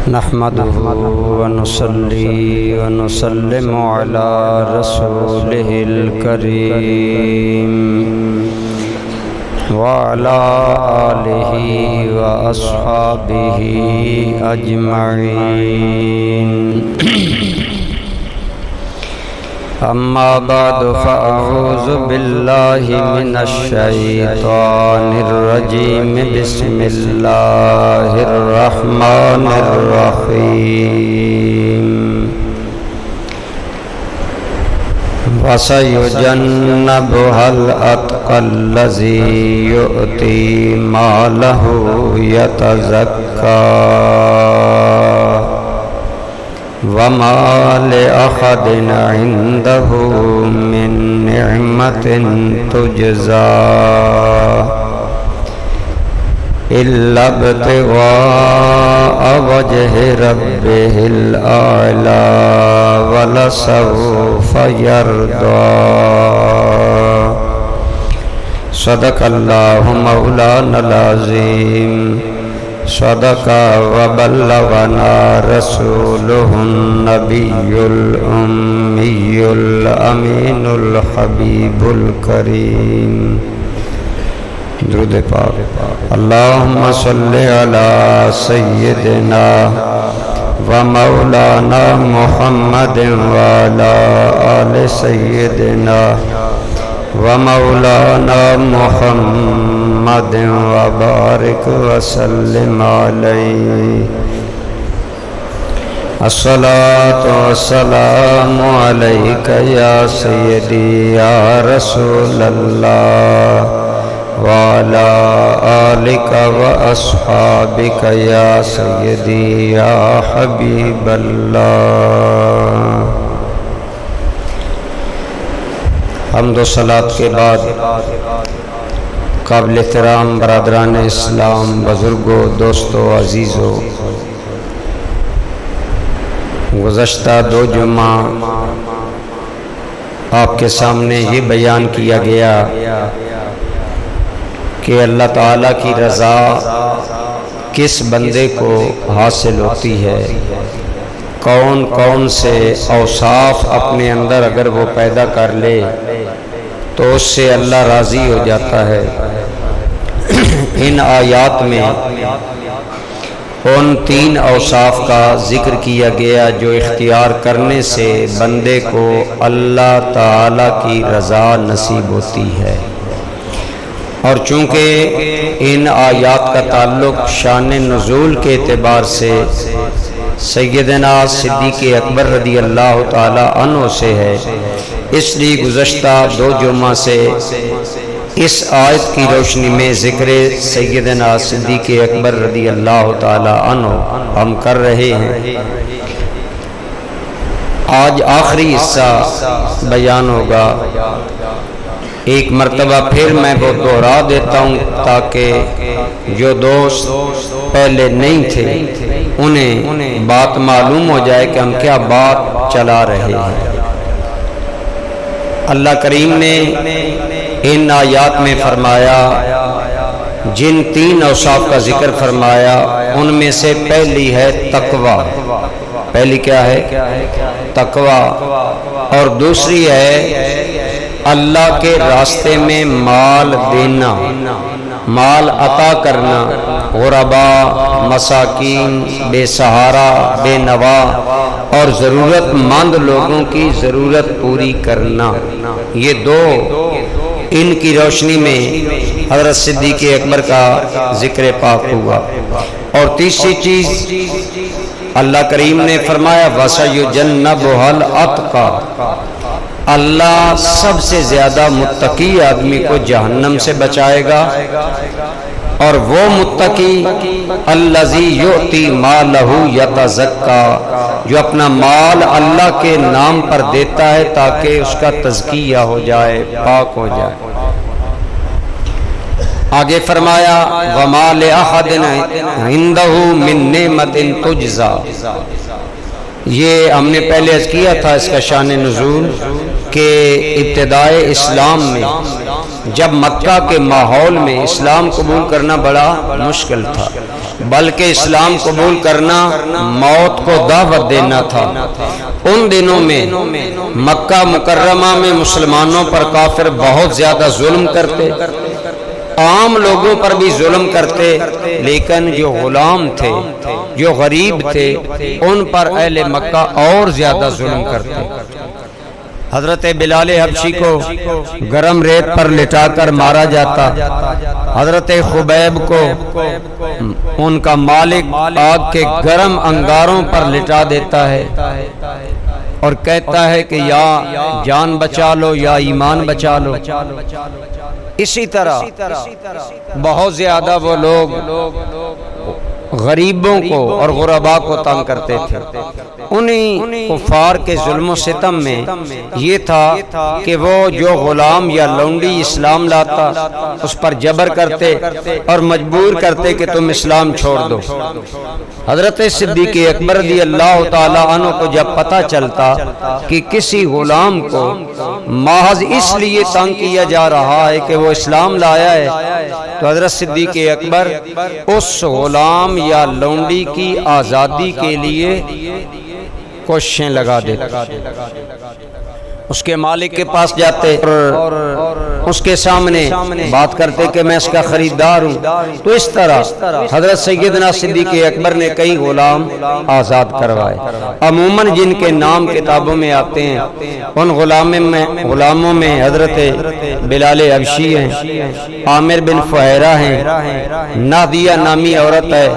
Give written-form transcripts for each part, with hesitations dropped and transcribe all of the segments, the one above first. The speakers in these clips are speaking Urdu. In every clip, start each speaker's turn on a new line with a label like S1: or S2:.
S1: نحمده ونصلي ونسلم على رسوله الكريم وعلى آله وأصحابه أجمعين أما بعد فأعوذ بالله من الشيطان الرجيم بسم الله الرحمن الرحيم وسيجنبها الأتقى الذي يؤتي ماله يتزكى وما لأحد عنده من نعمة تجزى إلا ابتغاء وجه ربه الأعلى ولسوف يرضى صدق الله مولانا العظيم صدق وبلغنا رسوله النبي الأمي الأمين الحبيب الكريم درود پاک اللهم صل على سيدنا ومولانا محمد وعلى آل سيدنا ومولانا محمد وبارك وسلم عليه الصلاة والسلام عليك يا سيدي يا رسول الله وعلى آلك وأصحابك يا سيدي يا حبيب الله حمد و صلاة کے بعد قابل احترام برادران اسلام، بزرگوں، دوستوں، عزیزوں، گزشتہ 2 جمعہ آپ کے سامنے یہ بیان کیا گیا کہ اللہ تعالیٰ کی رضا کس بندے کو حاصل ہوتی ہے، کون کون سے اوصاف اپنے اندر اگر وہ پیدا کر لے تو اس سے اللہ راضی ہو جاتا ہے۔ ان آیات میں ان 3 اوصاف کا ذکر کیا گیا جو اختیار کرنے سے بندے کو اللہ تعالیٰ کی رضا نصیب ہوتی ہے، اور چونکہ ان آیات کا تعلق شان نزول کے اعتبار سے سیدنا صدیق اکبر رضی اللہ تعالی عنہ سے ہے، اس لیے گزشتہ 2 جمعہ سے اس آیت کی روشنی میں ذکر سیدنا صدیق اکبر رضی اللہ تعالی عنہ ہم کر رہے ہیں۔ آج آخری حصہ بیان ہوگا۔ ایک مرتبہ پھر میں وہ دہرا دیتا ہوں تاکہ جو دوست پہلے نہیں تھے انہیں بات معلوم ہو جائے کہ ہم کیا بات چلا رہے ہیں۔ اللہ کریم نے ان آیات میں فرمایا، جن 3 اوصاف کا ذکر فرمایا ان میں سے پہلی ہے تقوی۔ پہلی کیا ہے؟ تقوی۔ اور دوسری ہے اللہ کے راستے میں مال دینا، مال عطا کرنا، غربا، مساکین، بے سہارا، بے نوا اور ضرورت مند لوگوں کی ضرورت پوری کرنا۔ یہ 2 ان کی روشنی میں حضرت صدیق اکبر کا ذکر پاک ہوا۔ اور تیسری چیز اللہ کریم نے فرمایا وَسَيُجَنَّبُهَا الْأَتْقَى، اللہ سب سے زیادہ متقی آدمی کو جہنم سے بچائے گا، اور وہ متقی الذی یؤتی مالہ یتزکا، جو اپنا مال اللہ کے نام پر دیتا ہے تاکہ اس کا تزکیہ ہو جائے، پاک ہو جائے۔ آگے فرمایا وما لأحد عنده من نعمت تجزا، یہ ہم نے پہلے عرض کیا تھا اس کا شان نزول کہ ابتدائے اسلام میں جب مکہ کے ماحول میں اسلام قبول کرنا بڑا مشکل تھا، بلکہ اسلام قبول کرنا موت کو دعوت دینا تھا۔ ان دنوں میں مکہ مکرمہ میں مسلمانوں پر کافر بہت زیادہ ظلم کرتے، عام لوگوں پر بھی ظلم کرتے، لیکن جو غلام تھے، جو غریب تھے، ان پر اہل مکہ اور زیادہ ظلم کرتے۔ حضرت بلال حبشی کو گرم ریت پر لٹا کر مارا جاتا، حضرت خبیب کو ان کا مالک آگ کے گرم انگاروں پر لٹا دیتا ہے اور کہتا ہے کہ یا جان بچا لو یا ایمان بچا لو۔ اسی طرح بہت زیادہ وہ لوگ غریبوں کو اور غرباء کو تنگ کرتے تھے۔ انہی کفار کے ظلم و ستم میں یہ تھا کہ وہ جو غلام یا لونڈی اسلام لاتا اس پر جبر کرتے اور مجبور کرتے کہ تم اسلام چھوڑ دو۔ حضرت صدیق اکبر رضی اللہ تعالیٰ عنہ کو جب پتہ چلتا کہ کسی غلام کو محض اس لیے تنگ کیا جا رہا ہے کہ وہ اسلام لایا ہے، تو حضرت صدیق اکبر اس غلام یا لونڈی کی آزادی کے لیے کوششیں لگا دیتے، اس کے مالک کے پاس جاتے اور اس کے سامنے بات کرتے کہ میں اس کا خریدار ہوں۔ تو اس طرح حضرت سیدنا صدیق اکبر نے کئی غلام آزاد کروائے۔ عموماً جن کے نام کتابوں میں آتے ہیں ان غلاموں میں حضرت بلال حبشی ہیں، عامر بن فہیرہ ہیں، نادیہ نامی عورت ہے،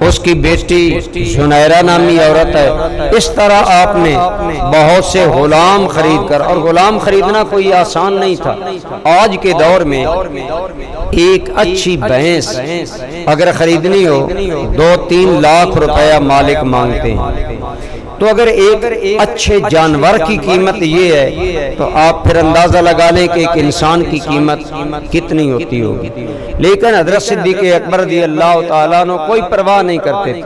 S1: اس کی بیٹی زنیرہ نامی عورت ہے۔ اس طرح آپ نے بہت سے غلام خرید کر، اور غلام خریدنا کوئی آسان نہیں تھا۔ آج کے دور میں ایک اچھی بھینس اگر خریدنی ہو 2-3 لاکھ روپیہ مالک مانگتے ہیں، تو اگر ایک اچھے جانور کی قیمت یہ ہے تو آپ پھر اندازہ لگا لیں کہ ایک انسان کی قیمت کتنی ہوتی ہوگی۔ لیکن حضرت صدیق اکبر رضی اللہ تعالیٰ عنہ کوئی پرواہ نہیں کرتے تھے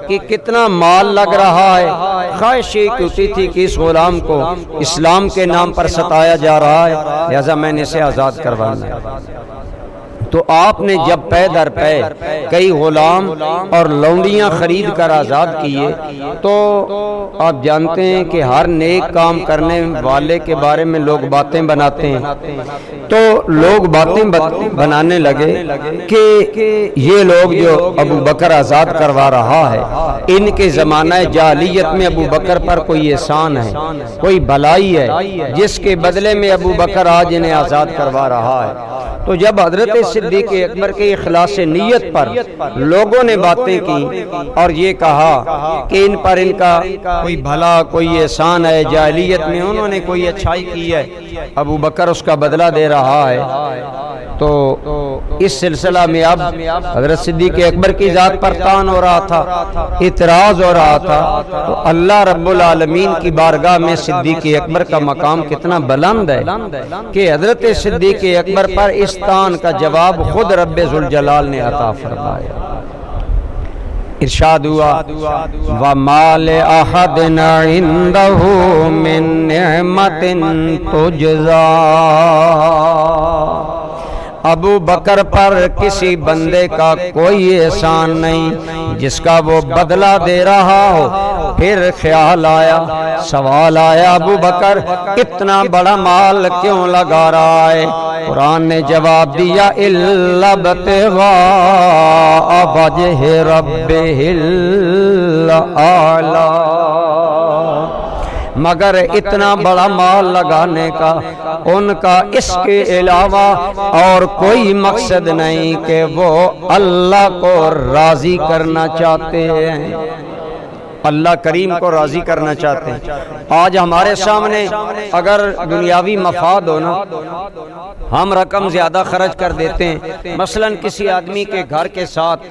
S1: کہ کتنا مال لگ رہا ہے، خواہش یہ ہوتی تھی کہ اس غلام کو اسلام کے نام پر ستایا جا رہا ہے، لہذا میں نے اسے آزاد کروانا ہے۔ تو آپ نے جب پے در پے کئی غلام اور لونڈیاں خرید کر آزاد کیے، تو آپ جانتے ہیں کہ ہر نیک کام کرنے والے کے بارے میں لوگ باتیں بناتے ہیں، تو لوگ باتیں بنانے لگے کہ یہ لوگ جو ابو بکر آزاد کروا رہا ہے، ان کے زمانہ جاہلیت میں ابو بکر پر کوئی احسان ہے، کوئی بھلائی ہے، جس کے بدلے میں ابو بکر آج انہیں آزاد کروا رہا ہے۔ تو جب حضرت صدیق اکبر کے اخلاص نیت پر لوگوں نے باتیں کی اور یہ کہا کہ ان پر ان کا کوئی بھلا، کوئی احسان ہے، جاہلیت میں انہوں نے کوئی اچھائی کی ہے، ابو بکر اس کا بدلہ دے رہا ہے، تو اس سلسلہ میں اب حضرت صدیق اکبر کی ذات پر طعن ہو رہا تھا، اعتراض ہو رہا تھا۔ تو اللہ رب العالمین کی بارگاہ میں صدیق اکبر کا مقام کتنا بلند ہے کہ حضرت صدیق اکبر پر اس طعن کا جواب خود رب ذوالجلال نے عطا فرمایا۔ ارشاد ہوا وَمَا لِأَحَدٍ عِندَهُ مِن نِعْمَةٍ تُجْزَى، ابو بکر پر کسی بندے کا کوئی احسان نہیں جس کا وہ بدلہ دے رہا ہو۔ پھر خیال آیا، سوال آیا، ابو بکر اتنا بڑا مال کیوں لگا رہا ہے؟ قرآن نے جواب دیا إِلَّا ابْتِغَاءَ وَجْهِ رَبِّهِ الْأَعْلَى، مگر اتنا بڑا مال لگانے کا ان کا اس کے علاوہ اور کوئی مقصد نہیں کہ وہ اللہ کو راضی کرنا چاہتے ہیں، اللہ کریم کو راضی کرنا چاہتے ہیں۔ آج ہمارے سامنے اگر دنیاوی مفاد ہو نا، ہم رقم زیادہ خرچ کر دیتے ہیں۔ مثلا کسی آدمی کے گھر کے ساتھ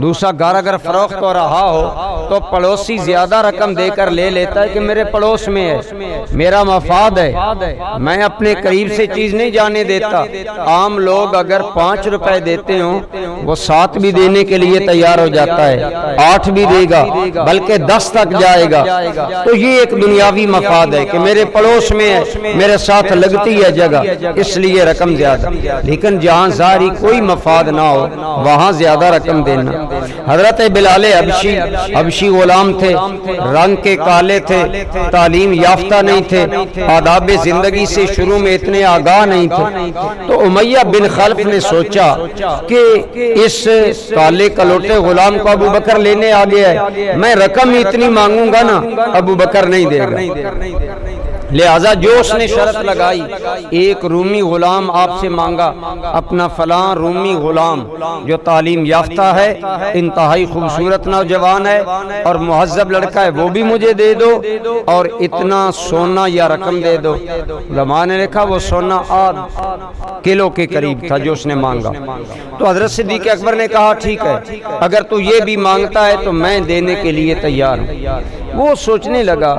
S1: دوسرا گھر اگر فروخت ہو رہا ہو تو پڑوسی زیادہ رقم دے کر لے لیتا ہے کہ میرے پڑوس میں ہے، میرا مفاد ہے، میں اپنے قریب سے چیز نہیں جانے دیتا۔ عام لوگ اگر 5 روپے دیتے ہوں وہ 7 بھی دینے کے لیے تیار ہو جاتا ہے، 8 بھی دے گا، بلکہ 10 تک جائے گا، تو یہ ایک دنیاوی مفاد ہے کہ میرے پڑوس میں ہے، میرے ساتھ لگتی ہے جگہ، اس لیے رقم زیادہ۔ لیکن جہاں ظاہری کوئی مفاد نہ ہو وہاں زیادہ رقم دینا۔ حضرت بلال حبشی غلام تھے، رنگ کے کالے تھے، تعلیم یافتہ نہیں تھے، آداب زندگی سے شروع میں اتنے آگاہ نہیں تھے۔ تو امیہ بن خلف نے سوچا کہ اس کالے کلوٹے غلام کو ابو بکر لینے آ گیا ہے، میں رقم اتنی مانگوں گا نا ابو بکر نہیں دے گا، لہذا جو اس نے شرط لگائی، ایک رومی غلام آپ سے مانگا، اپنا فلاں رومی غلام جو تعلیم یافتہ ہے، انتہائی خوبصورت نوجوان ہے اور مہذب لڑکا ہے، وہ بھی مجھے دے دو، اور اتنا سونا یا رقم دے دو۔ علماء نے لکھا وہ سونا 8 کلو کے قریب تھا جو اس نے مانگا۔ تو حضرت صدیق اکبر نے کہا ٹھیک ہے، اگر تو یہ بھی مانگتا ہے تو میں دینے کے لیے تیار ہوں۔ وہ سوچنے لگا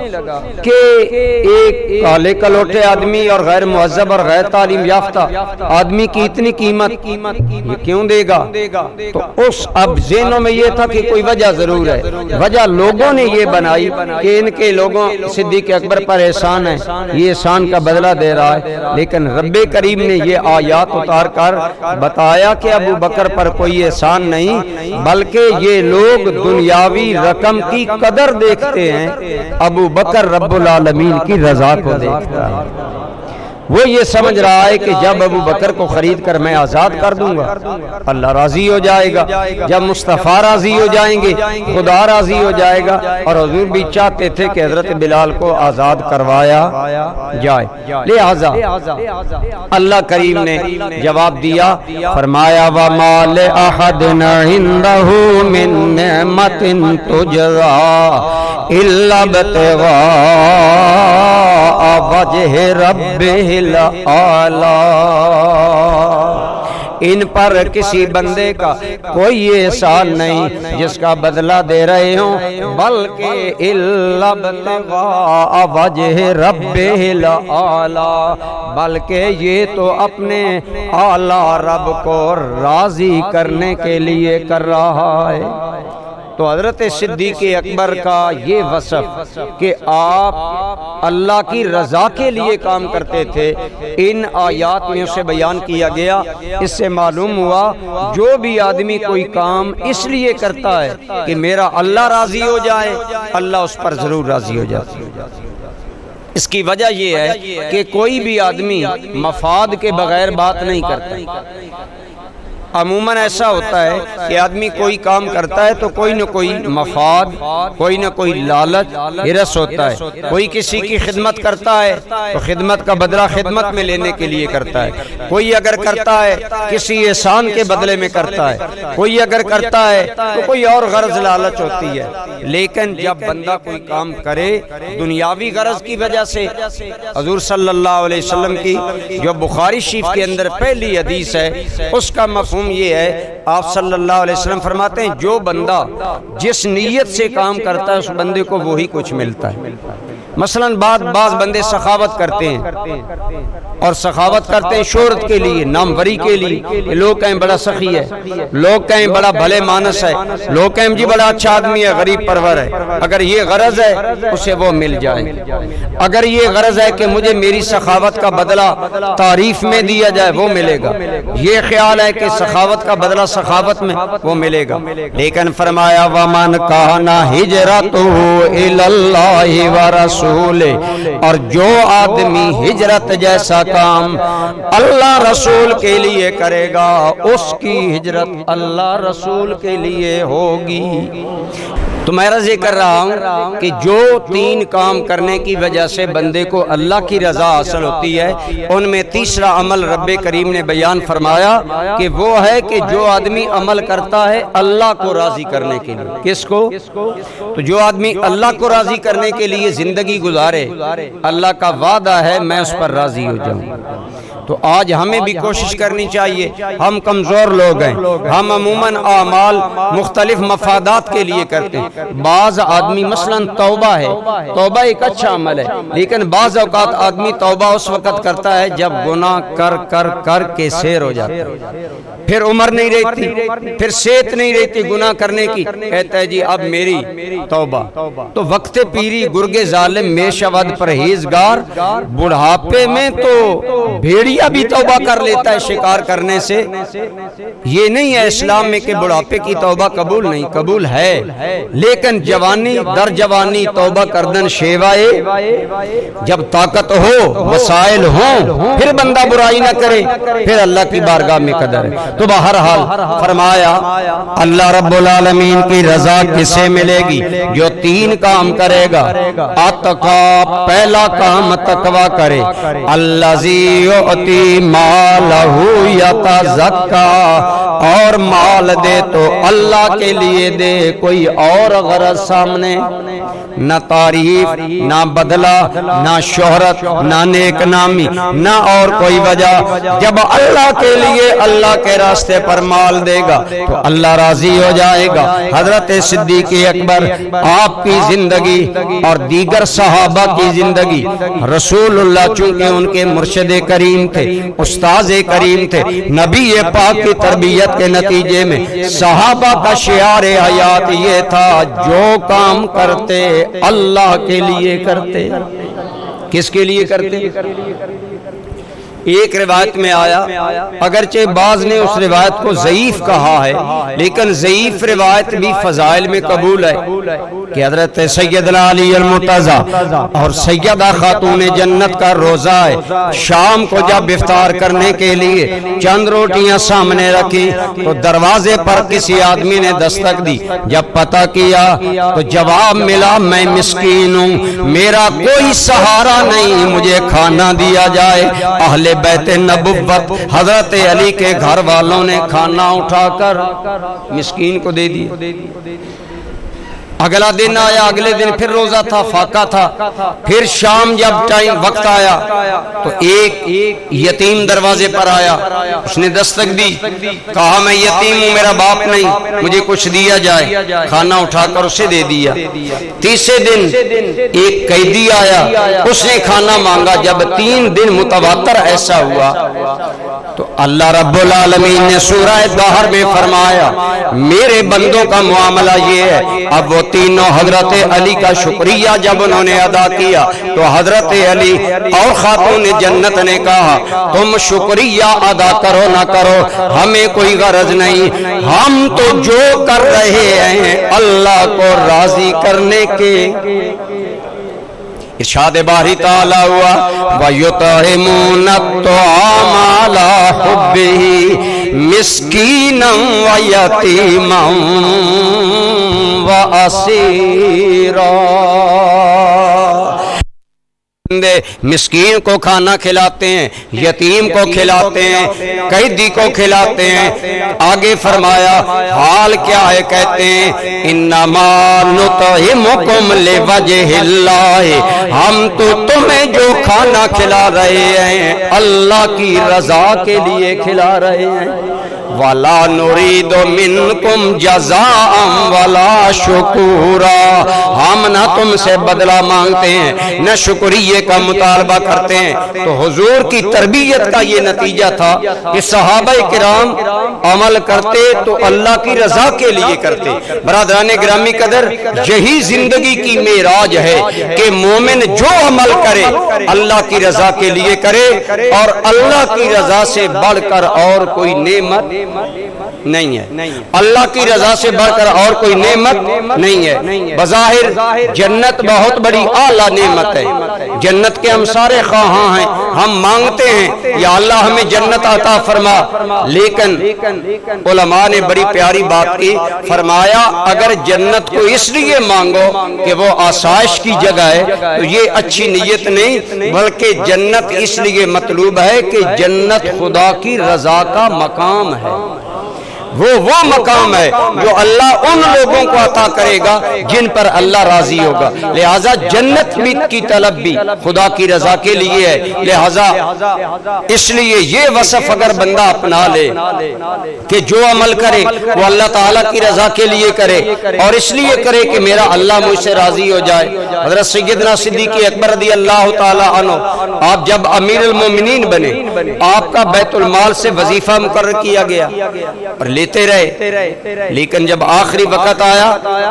S1: کہ ایک کالے کلوٹے آدمی اور غیر مہذب اور غیر تعلیم یافتہ آدمی کی اتنی قیمت یہ کیوں دے گا؟ تو اس اب ذہنوں میں یہ تھا کہ کوئی وجہ ضرور ہے۔ وجہ لوگوں نے یہ بنائی کہ ان کے لوگوں صدیق اکبر پر احسان ہے، یہ احسان کا بدلہ دے رہا ہے، لیکن رب کریم نے یہ آیات اتار کر بتایا کہ ابو بکر پر کوئی احسان نہیں، بلکہ یہ لوگ دنیاوی رقم کی قدر دیکھتے ہیں، ابو بکر رب العالمین کی رضا کو دیکھتا ہے۔ وہ یہ سمجھ رہا ہے کہ جب ابو بکر کو خرید کر میں آزاد کر دوں گا اللہ راضی ہو جائے گا، جب مصطفیٰ راضی ہو جائیں گے خدا راضی ہو جائے گا، اور حضور بھی چاہتے تھے کہ حضرت بلال کو آزاد کروایا جائے۔ لہذا اللہ کریم نے جواب دیا، فرمایا وَمَا لِأَحَدٍ عِندَهُ مِن نِعْمَةٍ تُجْزَىٰ إِلَّا ابْتِغَاءَ وَجْهِ رَبِّهِ الْأَعْلَىٰ۔ ان پر کسی بندے کا کوئی احسان نہیں جس کا بدلہ دے رہے ہوں، بلکہ إِلَّا ابْتِغَاءَ وَجْهِ رَبِّهِ الْأَعْلَىٰ، بلکہ یہ تو اپنے اعلیٰ رب کو راضی کرنے کے لیے کر رہا ہے۔ تو حضرت صدیق اکبر کا یہ وصف کہ آپ اللہ کی رضا کے لیے کام کرتے تھے، ان آیات میں اسے بیان کیا گیا۔ اس سے معلوم ہوا جو بھی آدمی کوئی کام اس لیے کرتا ہے کہ میرا اللہ راضی ہو جائے، اللہ اس پر ضرور راضی ہو جاتا ہے۔ اس کی وجہ یہ ہے کہ کوئی بھی آدمی مفاد کے بغیر بات نہیں کرتا۔ عموماً ایسا ہوتا ہے کہ آدمی کوئی کام کرتا ہے تو کوئی نہ کوئی مفاد، کوئی نہ کوئی لالچ، ہرس ہوتا ہے۔ کوئی کسی کی خدمت کرتا ہے تو خدمت کا بدلہ خدمت میں لینے کے لیے کرتا ہے، کوئی اگر کرتا ہے کسی احسان کے بدلے میں کرتا ہے، کوئی اگر کرتا ہے تو کوئی اور غرض لالچ ہوتی ہے۔ لیکن جب بندہ کوئی کام کرے دنیاوی غرض کی وجہ سے، حضور صلی اللہ علیہ وسلم کی جو بخاری شریف کے اندر پہلی حدیث ہے اس کا مفہوم یہ ہے، آپ صلی اللہ علیہ وسلم فرماتے ہیں جو بندہ جس نیت سے کام کرتا ہے اس بندے کو وہی کچھ ملتا ہے۔ مثلاً بعض بندے سخاوت کرتے ہیں اور سخاوت کرتے ہیں شہرت کے لیے، ناموری کے لیے، لوگ کہیں بڑا سخی ہے، لوگ کہیں بڑا بھلے مانس ہے، لوگ کہیں جی بڑا اچھا آدمی ہے، غریب پرور ہے۔ اگر یہ غرض ہے اسے وہ مل جائے، اگر یہ غرض ہے کہ مجھے میری سخاوت کا بدلہ تعریف میں دیا جائے وہ ملے گا، یہ خیال ہے کہ سخاوت کا بدلہ سخاوت میں وہ ملے گا۔ لیکن فرمایا وَمَنْ كَانَ هِجْرَتُهُ إِلَى اللَّهِ وَرَسُولِهِ، اور جو آدمی ہجرت جیسا کام اللہ رسول کے لیے کرے گا اس کی ہجرت اللہ رسول کے لیے ہوگی۔ تو میں عرض یہ کر رہا ہوں کہ جو 3 کام کرنے کی وجہ سے بندے کو اللہ کی رضا حاصل ہوتی ہے، ان میں تیسرا عمل رب کریم نے بیان فرمایا کہ وہ ہے کہ جو آدمی عمل کرتا ہے اللہ کو راضی کرنے کے لیے۔ کس کو؟ تو جو آدمی اللہ کو راضی کرنے کے لیے زندگی گزارے، اللہ کا وعدہ ہے میں اس پر راضی ہو جاؤں۔ تو آج ہمیں بھی کوشش کرنی چاہیے. ہم کمزور لوگ ہیں, ہم عموماً اعمال مختلف مفادات کے لیے کرتے ہیں. بعض آدمی مثلاً توبہ ہے, توبہ ایک اچھا عمل ہے, لیکن بعض اوقات آدمی توبہ اس وقت کرتا ہے جب گناہ کر کر کر کے سیر ہو جاتا ہے, پھر عمر نہیں رہتی, پھر صحت نہیں رہتی گناہ کرنے کی, کہتا ہے جی اب میری توبہ. تو وقت پیری گرگ ظالم میں شود پرہیزگار, بڑھاپے میں تو بھیڑیا بھی توبہ کر لیتا ہے شکار کرنے سے. یہ نہیں ہے اسلام میں کہ بڑھاپے کی توبہ قبول نہیں, قبول ہے, لیکن جوانی در جوانی توبہ کردن شیوائے, جب طاقت ہو وسائل ہوں پھر بندہ برائی نہ کرے, پھر اللہ کی بارگاہ میں قدر ہے. تو بہرحال فرمایا اللہ رب العالمین کی رضا کسے ملے گی؟ جو 3 کام کرے گا. اتقا, پہلا کام تقوی کرے. الذی یؤتی مالہ یتزکا, اور مال دے تو اللہ کے لیے دے, کوئی اور غرض سامنے نہ تعریف, نہ بدلہ, نہ شہرت, نہ نیک نامی, نہ اور کوئی وجہ. جب اللہ کے لیے اللہ کے راستے پر مال دے گا تو اللہ راضی ہو جائے گا. حضرت صدیق اکبر آپ کی زندگی اور دیگر صحابہ کی زندگی, رسول اللہ چونکہ ان کے مرشد کریم تھے, استاذ کریم تھے, نبی پاک کی تربیت کے نتیجے میں صحابہ کا شعار حیات یہ تھا جو کام کرتے اللہ کے لیے کرتے. کس کے لیے کرتے؟ ایک روایت میں آیا, اگرچہ بعض نے اس روایت کو ضعیف کہا ہے, لیکن ضعیف روایت بھی فضائل میں قبول ہے کہ حضرت سیدنا علی المرتضیٰ اور سیدہ خاتون جنت کا روزہ ہے. شام کو جب افطار کرنے کے لیے چند روٹیاں سامنے رکھی تو دروازے پر کسی آدمی نے دستک دی. جب پتہ کیا تو جواب ملا میں مسکین ہوں, میرا کوئی سہارا نہیں, مجھے کھانا دیا جائے. اہل بیت نبوت حضرت علی کے گھر والوں نے کھانا اٹھا کر مسکین کو دے دیا. اگلا دن آیا, اگلے دن پھر روزہ تھا, فاقہ تھا. پھر شام جب ٹائم وقت آیا تو ایک یتیم دروازے پر آیا, اس نے دستک دی, کہا میں یتیم ہوں, میرا باپ نہیں, مجھے کچھ دیا جائے. کھانا اٹھا کر اسے دے دیا. تیسرے دن ایک قیدی آیا, اس نے کھانا مانگا. جب 3 دن متواتر ایسا ہوا تو اللہ رب العالمین نے سورہ دہر میں فرمایا میرے بندوں کا معاملہ یہ ہے. اب وہ تینوں حضرت علی کا شکریہ جب انہوں نے ادا کیا تو حضرت علی اور خاتون جنت نے کہا تم شکریہ ادا کرو نہ کرو, ہمیں کوئی غرض نہیں, ہم تو جو کر رہے ہیں اللہ کو راضی کرنے کے. ارشاد باری تعالی ہوا وَيُطْعِمُونَ الطَّعَامَ عَلَىٰ حُبِّهِ مِسْكِينًا وَيَتِيمًا وَأَسِيرًا. مسکین کو کھانا کھلاتے ہیں, یتیم کو کھلاتے ہیں, قیدی کو کھلاتے ہیں. آگے فرمایا حال کیا ہے, کہتے ہیں انما نطعمکم لوجہ اللہ, ہم تو تمہیں جو کھانا کھلا رہے ہیں اللہ کی رضا کے لیے کھلا رہے ہیں. وَلَا نُرِيدُ مِنْكُمْ جَزَاءً وَلَا شُكُورًا, ہم نہ تم سے بدلہ مانگتے ہیں نہ شکریہ کا مطالبہ کرتے ہیں. تو حضور کی تربیت کا یہ نتیجہ تھا کہ صحابہ کرام عمل کرتے تو اللہ کی رضا کے لیے کرتے. برادران گرامی قدر, یہی زندگی کی معراج ہے کہ مومن جو عمل کرے اللہ کی رضا کے لیے کرے, اور اللہ کی رضا سے بڑھ کر اور کوئی نعمت نہیں ہے. اللہ کی رضا سے بڑھ کر اور کوئی نعمت نہیں ہے. بظاہر جنت بہت بڑی اعلیٰ نعمت ہے, جنت کے ہم سارے خواہاں ہیں, ہم مانگتے ہیں یا اللہ ہمیں جنت عطا فرما. لیکن علماء نے بڑی پیاری بات کی, فرمایا اگر جنت کو اس لیے مانگو کہ وہ آسائش کی جگہ ہے تو یہ اچھی نیت نہیں, بلکہ جنت اس لیے مطلوب ہے کہ جنت خدا کی رضا کا مقام ہے. وہ مقام ہے جو اللہ ان لوگوں کو عطا کرے گا جن پر اللہ راضی ہوگا۔ لہذا جنت کی طلب بھی خدا کی رضا کے لیے ہے۔ لہذا اس لیے یہ وصف اگر بندہ اپنا لے کہ جو عمل کرے وہ اللہ تعالیٰ کی رضا کے لیے کرے اور اس لیے کرے کہ میرا اللہ مجھ سے راضی ہو جائے۔ حضرت سیدنا صدیق اکبر رضی اللہ تعالیٰ عنہ آپ جب امیر المومنین بنے، آپ کا بیت المال سے وظیفہ مقرر کیا گیا اور لیتے رہے، لیکن جب آخری وقت آیا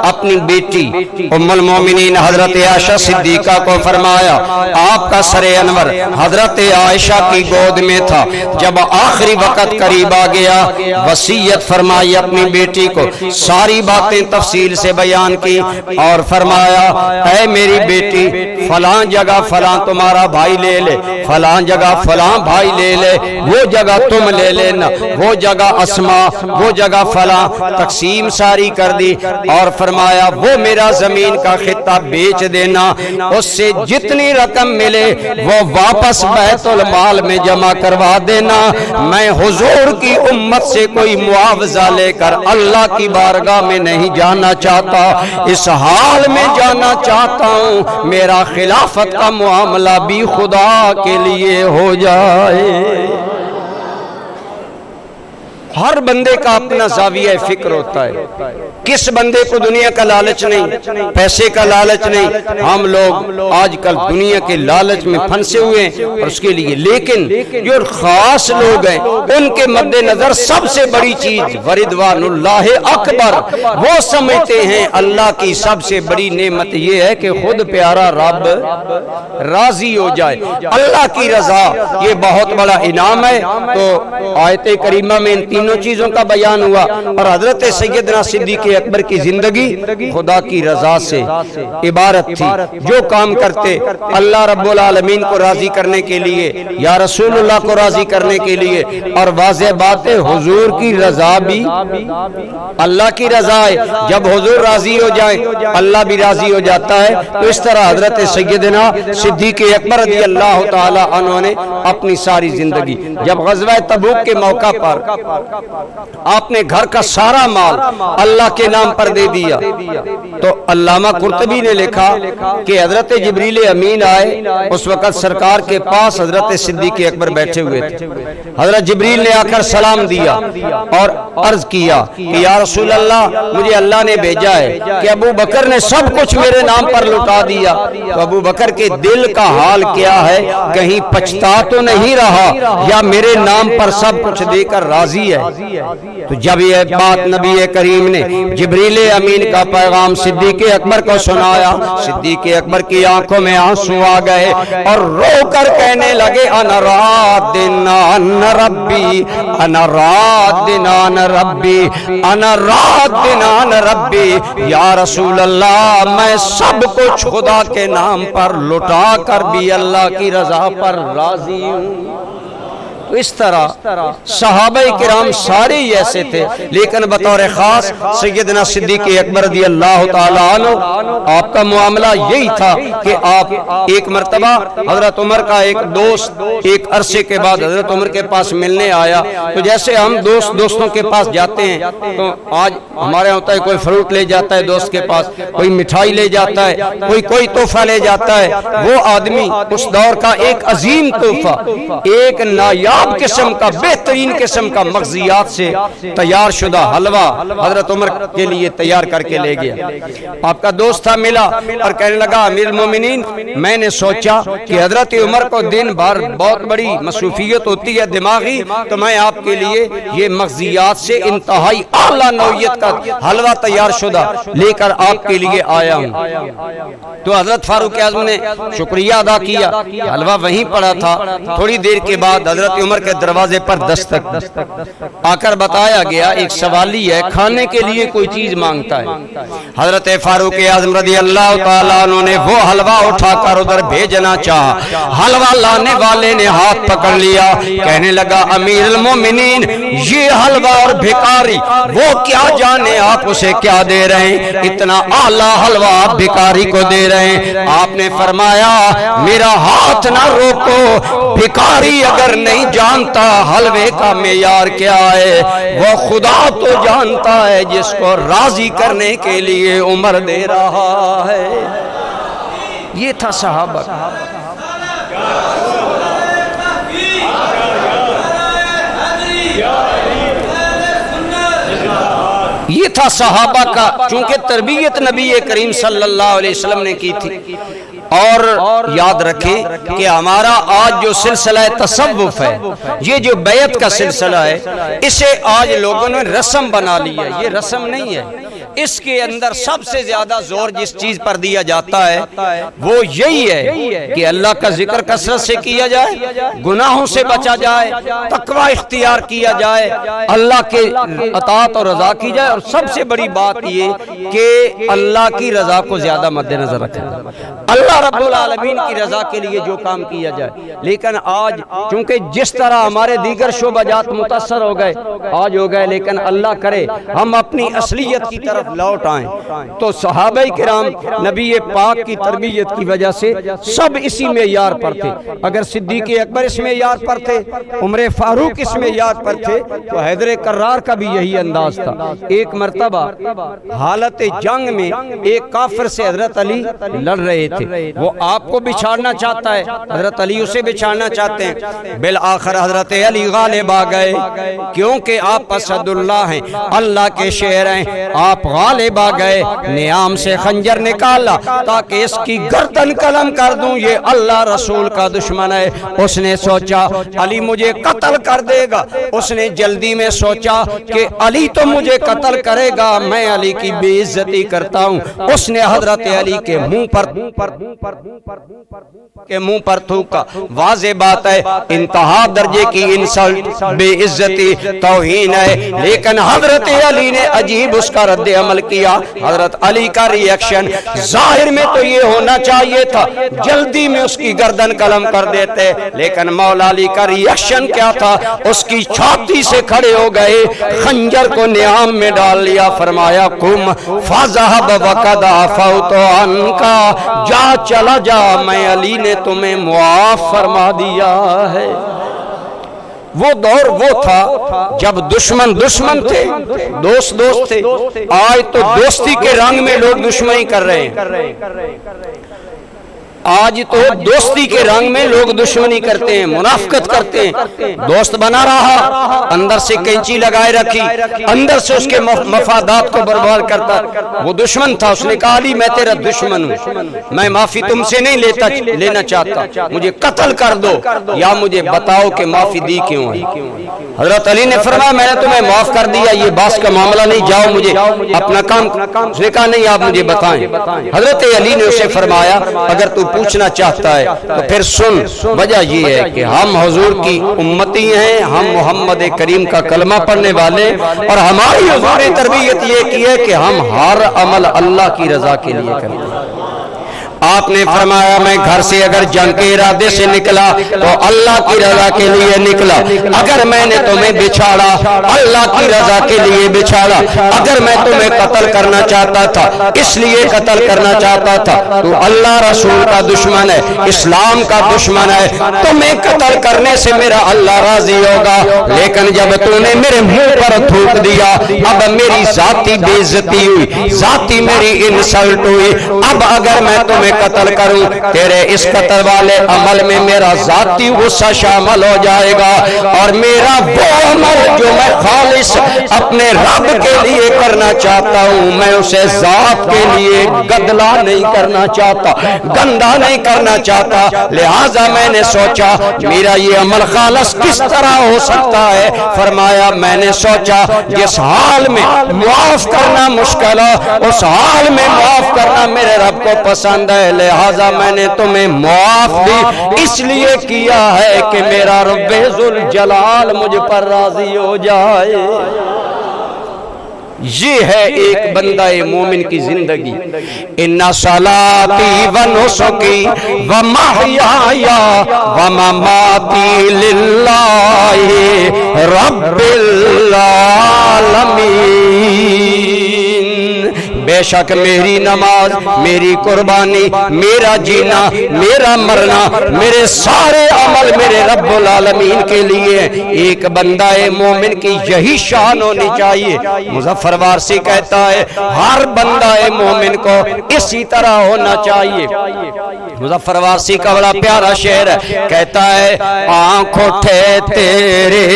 S1: اپنی بیٹی ام المومنین حضرت عائشہ صدیقہ کو فرمایا، آپ کا سر انور حضرت عائشہ کی گود میں تھا، جب آخری وقت قریب آ گیا وصیت فرمائی اپنی بیٹی کو، ساری باتیں تفصیل سے بیان کی اور فرمایا اے میری بیٹی فلاں جگہ فلاں تمہارا بھائی لے لے، فلاں جگہ فلاں بھائی لے لے، وہ جگہ تم لے لینا، وہ جگہ اسماء، وہ جگہ فلاں، تقسیم ساری کر دی اور فرمایا وہ میرا زمین کا خطہ بیچ دینا، اس سے جتنی رقم ملے وہ واپس بیت المال میں جمع کروا دینا، میں حضور کی امت سے کوئی معاوضہ لے کر اللہ کی بارگاہ میں نہیں جانا چاہتا، اس حال میں جانا چاہتا ہوں میرا خلافت کا معاملہ بھی خدا کے لیے ہو جائے۔ ہر بندے کا اپنا زاویہ فکر ہوتا ہے، کس بندے کو دنیا کا لالچ نہیں، پیسے کا لالچ نہیں۔ ہم لوگ آج کل دنیا کے لالچ میں پھنسے ہوئے ہیں اور اس کے لیے، لیکن جو خاص لوگ ہیں ان کے مد نظر سب سے بڑی چیز ورضوان اللہ اکبر، وہ سمجھتے ہیں اللہ کی سب سے بڑی نعمت یہ ہے کہ خود پیارا رب راضی ہو جائے، اللہ کی رضا یہ بہت بڑا انعام ہے۔ تو آیت کریمہ میں ان تینوں چیزوں کا بیان ہوا اور حضرت سیدنا صدیق اکبر کی زندگی خدا کی رضا سے عبارت تھی، جو کام کرتے اللہ رب العالمین کو راضی کرنے کے لیے یا رسول اللہ کو راضی کرنے کے لیے، اور واضح بات ہے حضور کی رضا بھی اللہ کی رضا ہے، جب حضور راضی ہو جائے اللہ بھی راضی ہو جاتا ہے۔ تو اس طرح حضرت سیدنا صدیق اکبر رضی اللہ تعالی عنہ نے اپنی ساری زندگی، جب غزوہ تبوک کے موقع پر آپ نے گھر کا سارا مال اللہ کے نام پر دے دیا، تو علامہ قرطبی نے لکھا کہ حضرت جبریل امین آئے، اس وقت سرکار کے پاس حضرت صدیق اکبر بیٹھے ہوئے تھے، حضرت جبریل نے آ کر سلام دیا اور عرض کیا کہ یا رسول اللہ مجھے اللہ نے بھیجا ہے کہ ابو بکر نے سب کچھ میرے نام پر لٹا دیا، تو ابو بکر کے دل کا حال کیا ہے، کہیں پچھتا تو نہیں رہا یا میرے نام پر سب کچھ دے کر راضی ہے؟ تو جب یہ بات نبی کریم نے جبریل امین کا پیغام صدیق اکبر کو سنایا، صدیق اکبر کی آنکھوں میں آنسو آ گئے اور رو کر کہنے لگے انا رادن عن ربی، انا رادن عن ربی، انا رادن عن ربی، یا رسول اللہ میں سب کچھ خدا کے نام پر لٹا کر بھی اللہ کی رضا پر راضی ہوں۔ اس طرح صحابہ کرام سارے ہی ایسے تھے، لیکن بطور خاص سیدنا صدیق اکبر رضی اللہ تعالیٰ عنہ آپ کا معاملہ یہی تھا کہ آپ ایک مرتبہ حضرت عمر کا ایک دوست ایک عرصے کے بعد حضرت عمر کے پاس ملنے آیا، تو جیسے ہم دوستوں کے پاس جاتے ہیں تو آج ہمارے ہوتا ہے کوئی فروٹ لے جاتا ہے دوست کے پاس، کوئی مٹھائی لے جاتا ہے، کوئی تحفہ لے جاتا ہے، وہ آدمی اس دور کا ایک عظیم تحفہ، ایک نایاب قسم کا بہترین قسم کا مغزیات سے تیار شدہ حلوہ حضرت عمر کے لیے تیار کر کے لے گیا۔ آپ کا دوست تھا، ملا اور کہنے لگا امیر المومنین میں نے سوچا کہ حضرت عمر کو دن بھر بہت بڑی مصروفیت ہوتی ہے دماغی، تو میں آپ کے لیے یہ مغزیات سے انتہائی اعلیٰ نوعیت کا حلوہ تیار شدہ لے کر آپ کے لیے آیا ہوں۔ تو حضرت فاروق اعظم نے شکریہ ادا کیا، حلوہ وہیں پڑا تھا۔ تھوڑی دیر کے بعد حضرت عمر کے دروازے پر دستک آ کر بتایا گیا ایک سوالی ہے کھانے کے لیے کوئی چیز مانگتا ہے۔ حضرت فاروق اعظم رضی اللہ تعالیٰ عنہ نے وہ حلوہ اٹھا کر ادھر بھیجنا چاہا، حلوہ لانے والے نے ہاتھ پکڑ لیا، کہنے لگا امیر المومنین یہ حلوہ اور بھکاری وہ کیا جانے آپ اسے کیا دے رہے ہیں، اتنا اعلیٰ حلوہ آپ بھکاری کو دے رہے ہیں۔ آپ نے فرمایا میرا ہاتھ نہ روکو، بھکاری اگر نہیں جانتا حلوے کا معیار کیا ہے، وہ خدا تو جانتا ہے جس کو راضی کرنے کے لیے عمر دے رہا ہے۔ یہ تھا صحابہ کا، یہ تھا صحابہ کا، چونکہ تربیت نبی کریم صلی اللہ علیہ وسلم نے کی تھی۔ اور یاد رکھیں کہ ہمارا آج جو سلسلہ تصوف ہے، یہ جو بیعت کا سلسلہ ہے، اسے آج لوگوں نے رسم بنا لیا۔ یہ رسم نہیں ہے، اس کے اندر سب سے زیادہ زور جس چیز پر دیا جاتا ہے وہ یہی ہے کہ اللہ کا ذکر کثرت سے کیا جائے، گناہوں سے بچا جائے، تقوی اختیار کیا جائے، اللہ کے اطاعت اور رضا کی جائے، اور سب سے بڑی بات یہ کہ اللہ کی رضا کو زیادہ مد نظر رکھیں، اللہ رب العالمین کی رضا کے لیے جو کام کیا جائے۔ لیکن آج چونکہ جس طرح ہمارے دیگر شعبہ جات متاثر ہو گئے، آج ہو گئے، لیکن اللہ کرے ہم اپنی اصلیت کی طرف لوٹ آئیں۔ تو صحابہ کرام نبی پاک کی تربیت کی وجہ سے سب اسی معیار پر تھے۔ اگر صدیق اکبر اس معیار پر تھے، عمر فاروق اس معیار پر تھے، تو حیدر کرار کا بھی یہی انداز تھا۔ ایک مرتبہ حالت جنگ میں ایک کافر سے حضرت علی لڑ رہے تھے، وہ آپ کو بچھاڑنا چاہتا ہے، حضرت علی اسے بچھاڑنا چاہتے ہیں۔ بالآخر حضرت علی غالب آ گئے، کیونکہ آپ اسد اللہ ہیں، اللہ کے شعر ہیں، آپ غالب آ گئے، نیام سے خنجر نکالا تاکہ اس کی گردن قلم کر دوں، یہ اللہ رسول کا دشمن ہے۔ اس نے سوچا علی مجھے قتل کر دے گا، اس نے جلدی میں سوچا کہ علی تو مجھے قتل کرے گا، میں علی کی بے عزتی کرتا ہوں۔ اس نے حضرت علی کے منہ پر تھوکا۔ واضح بات ہے انتہا درجے کی انسلٹ، بے عزتی، توہین ہے، لیکن حضرت علی نے عجیب اس کا رد عمل کیا۔ حضرت علی کا ری ایکشن ظاہر میں تو یہ ہونا چاہیے تھا جلدی میں اس کی گردن قلم کر دیتے، لیکن مولا علی کا ری ایکشن کیا تھا؟ اس کی چھاتی سے کھڑے ہو گئے، خنجر کو نیام میں ڈال لیا، فرمایا قم فذهب وقد عفوت عنك، جا چلا جا، میں علی نے تمہیں معاف فرما دیا ہے۔ وہ دور وہ تھا جب دشمن تھے، دوست تھے۔ آج تو دوستی کے رنگ میں لوگ دشمنی کر رہے ہیں، آج تو دوستی کے رنگ میں لوگ دشمنی کرتے ہیں، منافقت کرتے ہیں۔ دوست بنا رہا، اندر سے کینچی لگائے رکھی، اندر سے اس کے مفادات کو برباد کرتا۔ وہ دشمن تھا، اس نے کہا علی میں تیرا دشمن ہوں، میں معافی تم سے نہیں لینا چاہتا، مجھے قتل کر دو یا مجھے بتاؤ کہ معافی دی کیوں ہے۔ حضرت علی نے فرمایا میں نے تمہیں معاف کر دیا، یہ باس کا معاملہ نہیں، جاؤ مجھے اپنا کام۔ اس نے کہا نہیں، آپ مجھے بتائیں۔ حضرت علی نے اسے فرمایا اگر تو پوچھنا چاہتا ہے تو پھر سن، وجہ یہ ہے کہ ہم حضور کی امتی ہیں، ہم محمد کریم کا کلمہ پڑھنے والے، اور ہماری حضور تربیت یہ کی ہے کہ ہم ہر عمل اللہ کی رضا کے لیے کرتے ہیں۔ آپ نے فرمایا میں گھر سے اگر جنگ کے ارادے سے نکلا تو اللہ کی رضا کے لیے نکلا، اگر میں نے تمہیں بچھاڑا اللہ کی رضا کے لیے بچھاڑا، اگر میں تمہیں قتل کرنا چاہتا تھا اس لیے قتل کرنا چاہتا تھا تو اللہ رسول کا دشمن ہے، اسلام کا دشمن ہے، تمہیں قتل کرنے سے میرا اللہ راضی ہوگا، لیکن جب تو نے میرے منہ پر تھوک دیا اب میری ذاتی بے عزتی ہوئی، ذاتی میری انسلٹ ہوئی، اب اگر میں تمہیں قتل کروں تیرے اس قتل والے عمل میں میرا ذاتی غصہ شامل ہو جائے گا، اور میرا وہ عمل جو میں خالص اپنے رب کے لیے کرنا چاہتا ہوں میں اسے ذات کے لیے گدلا نہیں کرنا چاہتا، گندا نہیں کرنا چاہتا، لہٰذا میں نے سوچا میرا یہ عمل خالص کس طرح ہو سکتا ہے؟ فرمایا میں نے سوچا جس حال میں معاف کرنا مشکل ہے اس حال میں معاف کرنا میرے رب کو پسند ہے، لہذا میں نے تمہیں معاف دی اس لیے کیا ہے کہ میرا رب ذوالجلال مجھ پر راضی ہو جائے۔ یہ ہے ایک بندہ مومن کی زندگی۔ ان صلاتی و نسکی و محیای و مماتی للہ رب العالمین، بے شک میری نماز، میری قربانی، میرا جینا، میرا مرنا، میرے سارے عمل میرے رب العالمین کے لیے۔ ایک بندہ مومن کی یہی شان ہونی چاہیے۔ مظفر وارسی کہتا ہے ہر بندہ مومن کو اسی طرح ہونا چاہیے۔ مظفر وارسی کا بڑا پیارا شعر ہے، کہتا ہے آنکھ اٹھے تیرے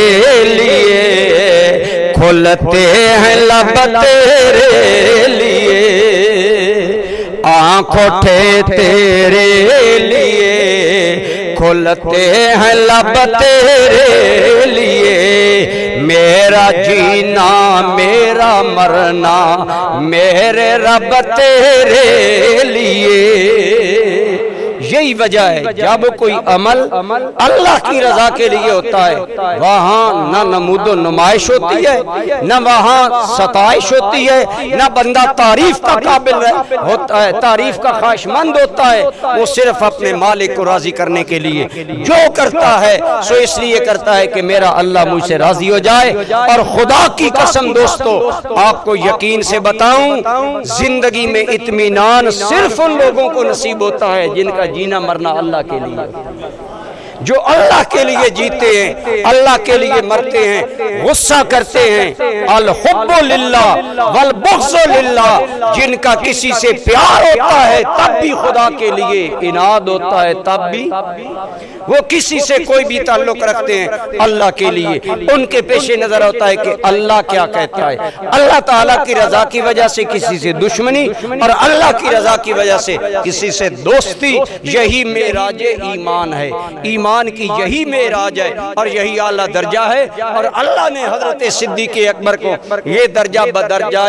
S1: لیے کھلتے ہیں لب تیرے لیے، آنکھ اٹھے تیرے لیے کھلتے ہیں لب تیرے لیے، میرا جینا میرا مرنا میرے رب تیرے لیے۔ یہی وجہ ہے جب کوئی عمل اللہ کی رضا کے لیے ہوتا ہے وہاں نہ نمود و نمائش ہوتی ہے، نہ وہاں ستائش ہوتی ہے، نہ بندہ تعریف کا قابل ہوتا ہے، تعریف کا خواہش مند ہوتا ہے۔ وہ صرف اپنے مالک کو راضی کرنے کے لیے جو کرتا ہے سو اس لیے کرتا ہے کہ میرا اللہ مجھ سے راضی ہو جائے۔ اور خدا کی قسم دوستو آپ کو یقین سے بتاؤں، زندگی میں اطمینان صرف ان لوگوں کو نصیب ہوتا ہے جن کا جینا مرنا اللہ کے لیے، جو اللہ کے لیے جیتے ہیں، اللہ کے لیے مرتے ہیں، غصہ کرتے ہیں۔ الحب للہ والبغض للہ، جن کا کسی سے پیار ہوتا ہے تب بھی خدا کے لیے، اناد ہوتا ہے تب بھی وہ کسی سے کوئی بھی تعلق رکھتے ہیں اللہ کے لیے۔ ان کے پیش نظر ہوتا ہے کہ اللہ کیا کہتا ہے، اللہ تعالیٰ کی رضا کی وجہ سے کسی سے دشمنی اور اللہ کی رضا کی وجہ سے کسی سے دوستی، یہی معراج ایمان ہے۔ ایمان کی یہی معراج ہے اور یہی اعلیٰ درجہ ہے، اور اللہ نے حضرت صدیق اکبر کو یہ درجہ بدرجہ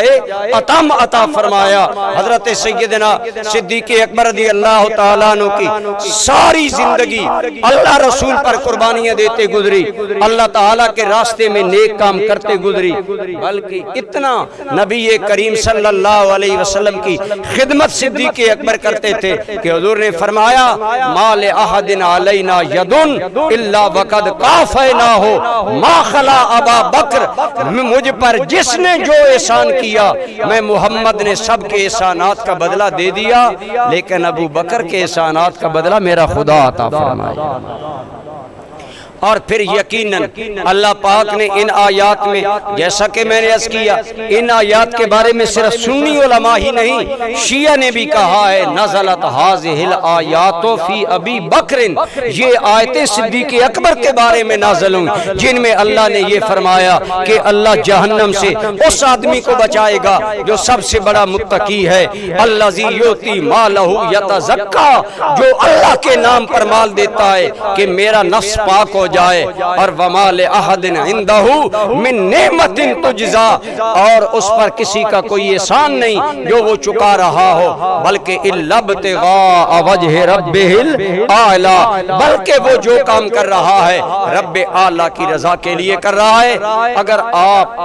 S1: عطم عطا فرمایا۔ حضرت سیدنا صدیق اکبر رضی اللہ تعالیٰ عنہ کی ساری زندگی اللہ رسول پر قربانیاں دیتے گزری، اللہ تعالیٰ کے راستے میں نیک کام کرتے گزری، بلکہ اتنا نبی کریم صلی اللہ علیہ وسلم کی خدمت صدیق اکبر کرتے تھے کہ حضور نے فرمایا ما لأحد علینا یدن الا وقد کافیناہ ما خلا ابا بکر، مجھ پر جس نے جو احسان کیا میں محمد نے سب کے احسانات کا بدلہ دے دیا، لیکن ابو بکر کے احسانات کا بدلہ میرا خدا عطا فرمایا۔ اور پھر یقیناً اللہ پاک نے ان آیات میں، جیسا کہ میں نے عرض کیا، ان آیات کے بارے میں صرف سنی علماء ہی نہیں شیعہ نے بھی کہا ہے نزلت هذه الآیات فی ابی بکر، یہ آیتیں صدیق اکبر کے بارے میں نازل ہوئی جن میں اللہ نے یہ فرمایا کہ اللہ جہنم سے اس آدمی کو بچائے گا جو سب سے بڑا متقی ہے، الذی یؤتی مالہ یتزکا، جو اللہ کے نام پر مال دیتا ہے کہ میرا نفس پاک ہو جائے، اور وما لأحد عندہ من نعمت تجزا، اور اس پر کسی کا کوئی احسان نہیں جو وہ چکا رہا ہو، بلکہ الا ابتغاء وجہ ربہ الاعلی، بلکہ وہ جو کام کر رہا ہے رب اعلی کی رضا کے لیے کر رہا ہے۔ اگر آپ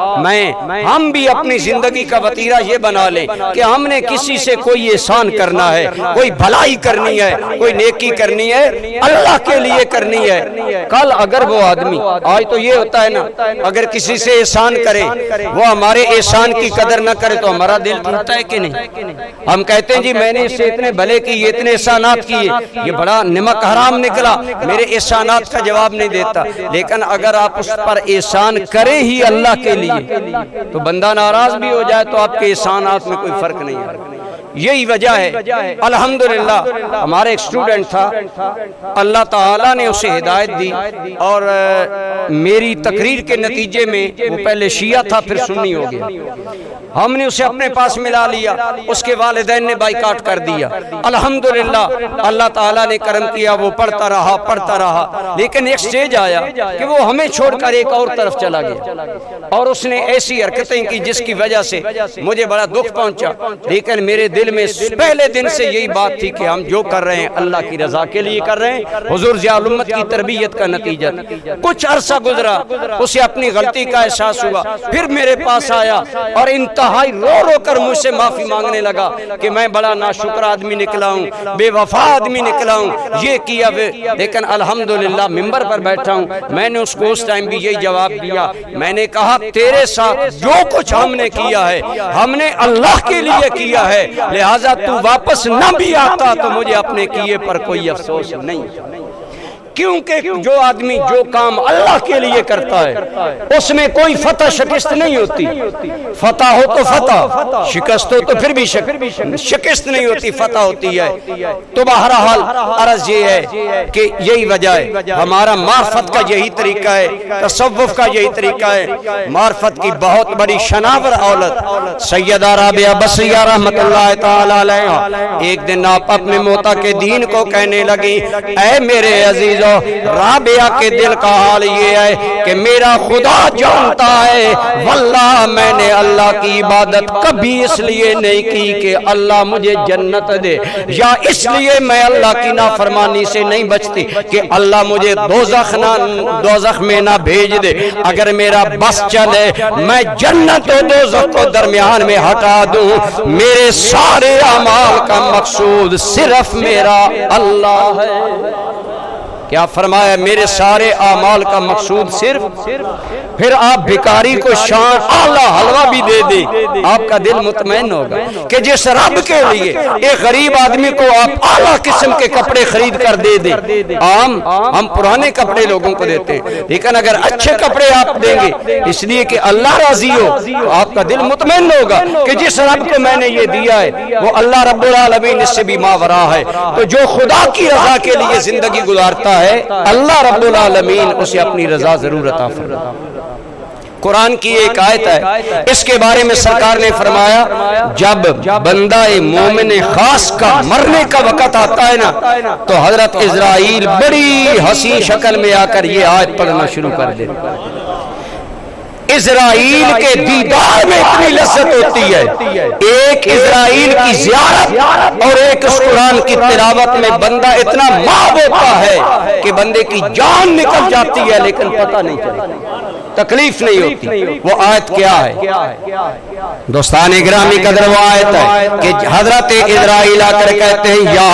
S1: ہم بھی اپنی زندگی کا وتیرہ یہ بنا لیں کہ ہم نے کسی سے کوئی احسان کرنا ہے، کوئی بھلائی کرنی ہے، کوئی نیکی کرنی ہے، اللہ کے لیے کرنی ہے، کل اگر وہ آدمی، آج تو یہ ہوتا ہے نا، اگر کسی سے احسان کرے وہ ہمارے احسان کی قدر نہ کرے تو ہمارا دل ٹوٹتا ہے کہ نہیں؟ ہم کہتے ہیں جی میں نے اس سے اتنے بھلے کیے، اتنے احسانات کیے، یہ بڑا نمک حرام نکلا، میرے احسانات کا جواب نہیں دیتا۔ لیکن اگر آپ اس پر احسان کریں ہی اللہ کے لیے تو بندہ ناراض بھی ہو جائے تو آپ کے احسانات میں کوئی فرق نہیں ہے۔ یہی وجہ ہے الحمدللہ ہمارے ایک سٹوڈنٹ تھا، اللہ تعالیٰ نے اسے ہدایت دی، اور میری تقریر کے نتیجے میں وہ پہلے شیعہ تھا پھر سنی ہو گیا، ہم نے اسے اپنے پاس ملا لیا، اس کے والدین نے بائیکاٹ کر دیا۔ الحمدللہ اللہ تعالیٰ نے کرم کیا، وہ پڑھتا رہا، لیکن ایک سٹیج آیا کہ وہ ہمیں چھوڑ کر ایک اور طرف چلا گیا، اور اس نے ایسی حرکتیں کی جس کی وجہ سے مجھے بڑا دکھ پہنچا، لیکن میرے دل میں پہلے دن سے یہی بات تھی کہ ہم جو کر رہے ہیں اللہ کی رضا کے لیے کر رہے ہیں، حضور ضیاء الامت کی تربیت کا نتیجہ۔ کچھ عرصہ گزرا، اسے اپنی غلطی کا احساس ہوا، پھر میرے پاس آیا اور انتہائی انتہائی رو رو کر مجھ سے معافی مانگنے لگا کہ میں بڑا ناشکر آدمی نکلا ہوں، بے وفا آدمی نکلا ہوں، یہ کیا لیکن الحمدللہ ممبر پر بیٹھا ہوں۔ میں نے اس کو اس ٹائم بھی یہی جواب دیا، میں نے کہا تیرے ساتھ جو کچھ ہم نے کیا ہے ہم نے اللہ کے لیے کیا ہے، لہٰذا تو واپس نہ بھی آتا تو مجھے اپنے کیے پر کوئی افسوس نہیں، کیونکہ جو آدمی جو کام اللہ کے لیے کرتا ہے اس میں کوئی فتح شکست نہیں ہوتی، فتح ہو تو فتح، شکست ہو تو پھر بھی شکست نہیں ہوتی، فتح ہوتی ہے۔ تو بہرحال عرض یہ ہے کہ یہی وجہ ہے، ہمارا معرفت کا یہی طریقہ ہے، تصوف کا یہی طریقہ ہے۔ معرفت کی بہت بڑی شناور اولت سیدہ رابعہ بصریہ رحمت اللہ تعالی علیہ ایک دن آپ اپنے موتا کے دین کو کہنے لگی، اے میرے عزیز رابعہ کے دل کا حال یہ ہے کہ میرا خدا جانتا ہے واللہ میں نے اللہ کی عبادت کبھی اس لیے نہیں کی کہ اللہ مجھے جنت دے، یا اس لیے میں اللہ کی نافرمانی سے نہیں بچتی کہ اللہ مجھے دوزخ میں نہ بھیج دے۔ اگر میرا بس چلے میں جنت و دوزخ کو درمیان میں ہٹا دوں، میرے سارے اعمال کا مقصود صرف میرا اللہ ہے۔ کیا فرمایا؟ میرے سارے اعمال کا مقصود صرف، پھر آپ بھکاری کو شان اعلیٰ حلوہ بھی دے دیں آپ کا دل مطمئن ہوگا کہ جس رب کے لیے ایک غریب آدمی کو آپ اعلیٰ قسم کے کپڑے خرید کر دے دیں۔ ہم پرانے کپڑے لوگوں کو دیتے ہیں، لیکن اگر اچھے کپڑے آپ دیں گے اس لیے کہ اللہ راضی ہو تو آپ کا دل مطمئن ہوگا کہ جس رب کو میں نے یہ دیا ہے وہ اللہ رب العالمین اس سے بھی ماورا ہے۔ تو جو خدا کی رضا کے لیے زندگی گزارتا ہے اللہ رب العالمین اسے اپنی رضا ضرور عطا فرمائے۔ قرآن کی ایک آیت ہے، اس کے بارے میں سرکار نے فرمایا جب بندہ مومن خاص کا مرنے کا وقت آتا ہے نا تو حضرت اسرائیل بڑی حسین شکل میں آ کر یہ آیت پڑھنا شروع کر دے۔ اسرائیل کے دیدار میں اتنی لذت ہوتی ہے، ایک اسرائیل کی زیارت اور ایک اس قرآن کی تلاوت میں بندہ اتنا ماب ہوتا ہے کہ بندے کی جان نکل جاتی ہے لیکن پتہ نہیں چلتا، تکلیف نہیں ہوتی۔ وہ آیت کیا ہے دوستان گرامی قدر؟ وہ آیت ہے کہ حضرت اسرائیل آ کر کہتے ہیں یا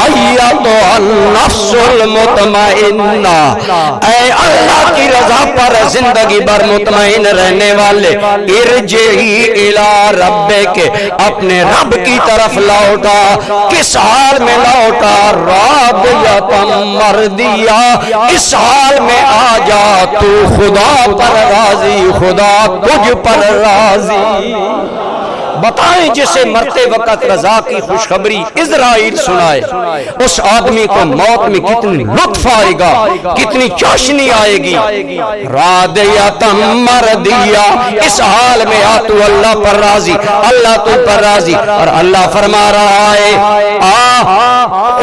S1: ایتھا النفس المطمئنہ، اے اللہ کی رضا پر زندگی بھر مطمئن رہنے والے، ارجعی الی ربک، اپنے رب کی طرف لوٹا۔ کس حال میں لوٹا؟ راضیۃ مرضیہ، اس حال میں آ جا تو خدا پر راضی، خدا تجھ پر راضی۔ بتائیں جسے مرتے وقت رضا کی خوشخبری اسرائیل سنائے اس آدمی کو موت میں کتنی لطف آئے گا، کتنی چاشنی آئے گی۔ راضیۃ مرضیہ، اس حال میں آ تو اللہ پر راضی، اللہ تو پر راضی۔ اور اللہ فرما رہا ہے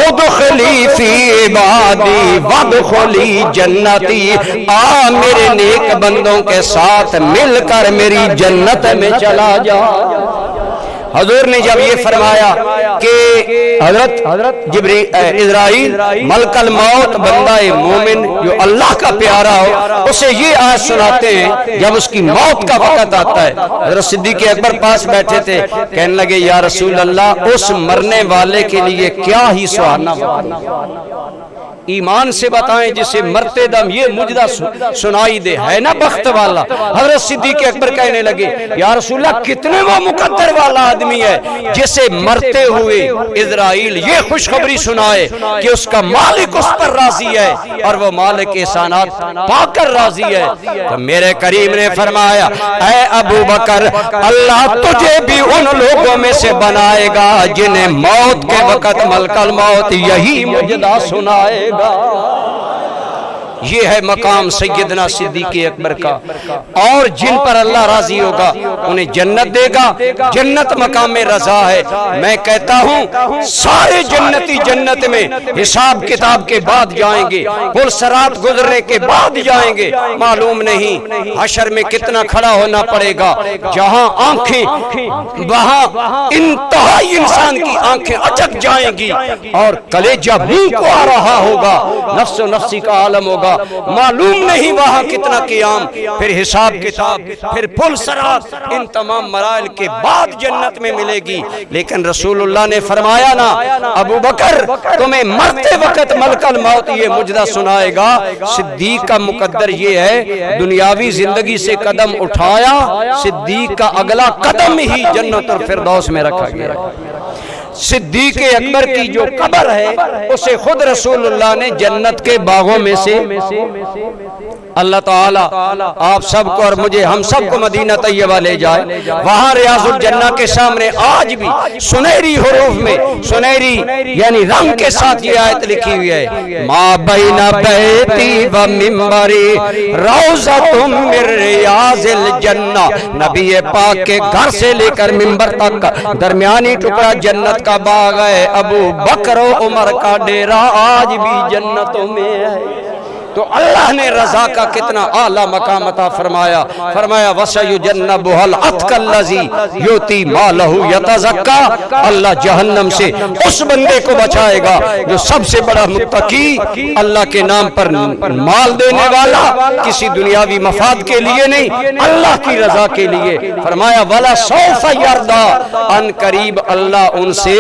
S1: ادخلی فی عبادی وادخلی جنتی، آ میرے نیک بندوں کے ساتھ مل کر میری جنت میں چلا جا۔ حضور نے جب یہ فرمایا کہ حضرت اسرائیل ملک الموت بندہ مومن جو اللہ کا پیارا ہو اسے یہ آیت سناتے ہیں جب اس کی موت کا وقت آتا ہے۔ حضرت صدیق اکبر پاس بیٹھے تھے، کہنے لگے یا رسول اللہ اس مرنے والے کے لیے کیا ہی سہانا ایمان سے بتائیں جسے مرتے دم یہ مجدہ سنائی دے، ہے نا بخت والا۔ حضرت صدیق اکبر کہنے لگے یا رسول اللہ کتنے وہ مقدر والا آدمی ہے جسے مرتے ہوئے اسرائیل یہ خوشخبری سنائے کہ اس کا مالک اس پر راضی ہے اور وہ مالک احسانات پا کر راضی ہے۔ تو میرے کریم نے فرمایا اے ابو بکر اللہ تجھے بھی ان لوگوں میں سے بنائے گا جنہیں موت کے وقت ملک الموت یہی مجدہ سنائے گا۔ یہ ہے مقام سیدنا صدیق اکبر کا، اور جن پر اللہ راضی ہوگا انہیں جنت دے گا۔ جنت مقام رضا ہے۔ میں کہتا ہوں سارے جنتی جنت میں حساب کتاب کے بعد جائیں گے، پل صراط گزرنے کے بعد جائیں گے، معلوم نہیں حشر میں کتنا کھڑا ہونا پڑے گا، جہاں آنکھیں وہاں انتہائی انسان کی آنکھیں اچک جائیں گی اور کلیجہ منہ کو آ رہا ہوگا، نفس و نفسی کا عالم ہوگا۔ ہوگا، معلوم نہیں وہاں کتنا قیام، پھر حساب کتاب، پھر پل صراط، ان تمام مراحل کے بعد جنت میں ملے گی۔ لیکن رسول اللہ نے فرمایا نا ابو بکر تمہیں مرتے وقت ملک الموت یہ مجدہ سنائے گا۔ صدیق کا مقدر یہ ہے دنیاوی زندگی سے قدم اٹھایا، صدیق کا اگلا قدم ہی جنت اور فردوس میں رکھا گیا۔ صدیق اکبر کی جو قبر ہے اسے خود رسول اللہ نے جنت کے باغوں میں سے، اللہ تعالیٰ آپ سب کو اور مجھے ہم سب کو مدینہ طیبہ لے جائے، وہاں ریاض الجنہ کے سامنے آج بھی سنہری حروف میں، سنہری یعنی رنگ کے ساتھ یہ آیت لکھی ہوئی ہے، ما بین بیتی و منبری روضۃ من ریاض الجنہ، نبی پاک کے گھر سے لے کر منبر تک درمیانی ٹکڑا جنت کا باغ ہے، ابو بکر و عمر کا ڈیرہ آج بھی جنتوں میں ہے۔ تو اللہ نے رضا کا کتنا اعلیٰ مقام عطا فرمایا، فرمایا وَسَيُجَنَّبُهَا الْأَتْقَى الَّذِي يُؤْتِي مَالَهُ يَتَزَكَّى، اللہ جہنم سے اس بندے کو بچائے گا جو سب سے بڑا متقی، اللہ کے نام پر مال دینے والا، کسی دنیاوی مفاد کے لیے نہیں، اللہ کی رضا کے لیے۔ فرمایا وَلَا سَوْفَ يَرْضَى، ان قریب اللہ ان سے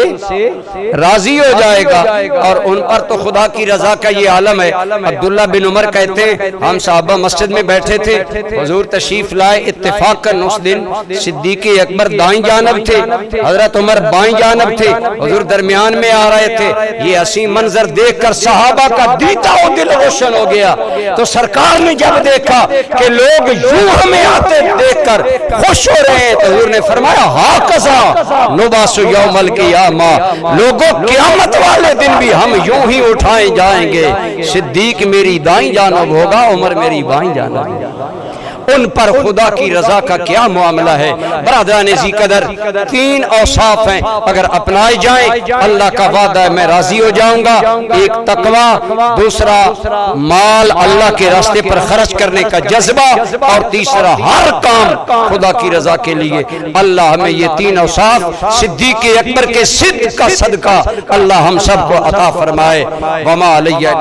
S1: راضی ہو جائے گا، اور ان پر تو خدا کی رضا کا یہ عالم ہے۔ عبداللہ بن عمر کہتے ہیں ہم صحابہ مسجد میں بیٹھے تھے، حضور تشریف لائے، اتفاقاً اس دن صدیق اکبر دائیں جانب تھے، حضرت عمر بائیں جانب تھے، حضور درمیان میں آ رہے تھے۔ یہ حسین منظر دیکھ کر صحابہ کا دیتا ہو دل روشن ہو گیا۔ تو سرکار نے جب دیکھا کہ لوگ یوں ہمیں آتے دیکھ کر خوش ہو رہے ہیں تو حضور نے فرمایا ہاکذا نبعث یوم القیامہ، لوگوں قیامت والے دن بھی ہم یوں ہی اٹھائے جائیں گے، صدیق میری دائیں جانب ہوگا، عمر میری بائیں جانب۔ ان پر خدا کی رضا کا کیا معاملہ ہے۔ برادران ذی قدر، تین اوصاف ہیں، اگر اپنائے جائیں اللہ کا وعدہ ہے میں راضی ہو جاؤں گا۔ ایک تقوی، دوسرا مال اللہ کے راستے پر خرچ کرنے کا جذبہ، اور تیسرا ہر کام خدا کی رضا کے لیے۔ اللہ ہمیں یہ تین اوصاف صدیق اکبر کے صدق کا صدقہ اللہ ہم سب کو عطا فرمائے۔ وما علیہ